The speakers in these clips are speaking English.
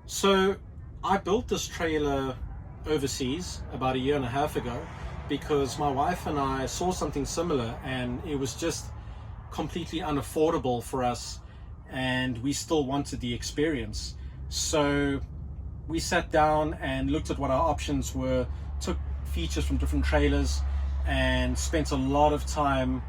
So I built this trailer overseas about a year and a half ago because my wife and I saw something similar and it was just completely unaffordable for us, and we still wanted the experience. So we sat down and looked at what our options were, took features from different trailers, and spent a lot of time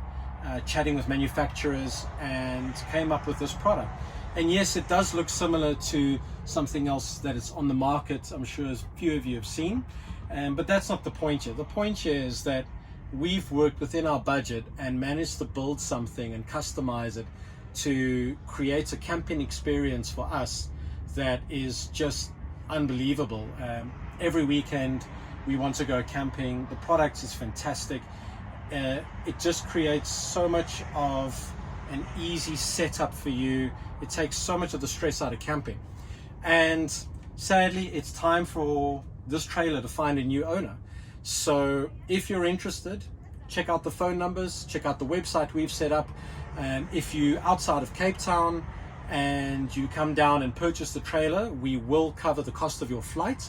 chatting with manufacturers and came up with this product. And yes, it does look similar to something else that is on the market, I'm sure a few of you have seen, but that's not the point here. The point here is that we've worked within our budget and managed to build something and customize it to create a camping experience for us that is just unbelievable. Every weekend we want to go camping. The product is fantastic. It just creates so much of an easy setup for you. It takes so much of the stress out of camping. And sadly, it's time for this trailer to find a new owner. So if you're interested, check out the phone numbers, check out the website we've set up. If you're outside of Cape Town and you come down and purchase the trailer, we will cover the cost of your flight.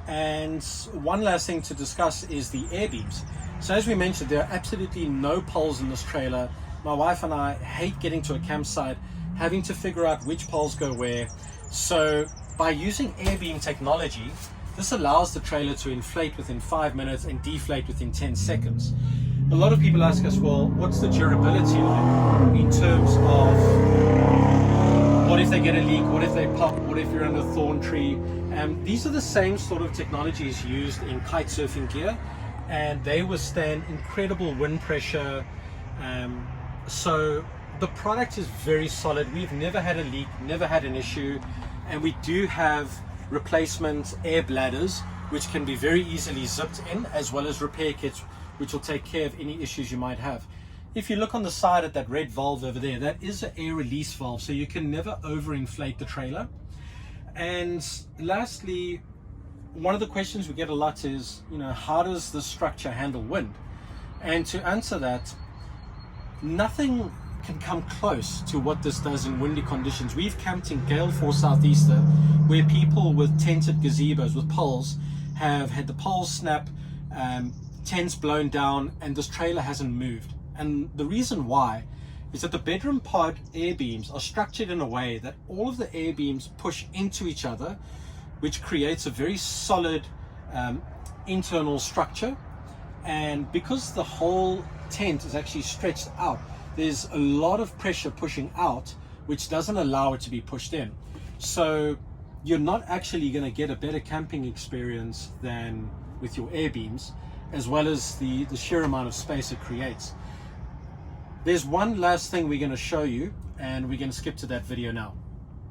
And one last thing to discuss is the air beams. So as we mentioned, there are absolutely no poles in this trailer. My wife and I hate getting to a campsite, having to figure out which poles go where. So by using air beam technology, this allows the trailer to inflate within 5 minutes and deflate within 10 seconds. A lot of people ask us, well, what's the durability like in terms of what if they get a leak, what if they pop, what if you're in a thorn tree? These are the same sort of technologies used in kite surfing gear, and they withstand incredible wind pressure. So the product is very solid. We've never had a leak, never had an issue, and we do have replacement air bladders which can be very easily zipped in, as well as repair kits which will take care of any issues you might have. If you look on the side at that red valve over there, that is an air release valve, so you can never overinflate the trailer. And lastly, one of the questions we get a lot is, how does the structure handle wind? And to answer that, nothing can come close to what this does in windy conditions. We've camped in gale force southeaster, where people with tented gazebos with poles have had the poles snap, tents blown down, and this trailer hasn't moved. And the reason why is that the bedroom pod air beams are structured in a way that all of the air beams push into each other, which creates a very solid internal structure. And because the whole tent is actually stretched out, there's a lot of pressure pushing out, which doesn't allow it to be pushed in. So you're not actually going to get a better camping experience than with your air beams, as well as the sheer amount of space it creates. There's one last thing we're going to show you, and we're going to skip to that video now.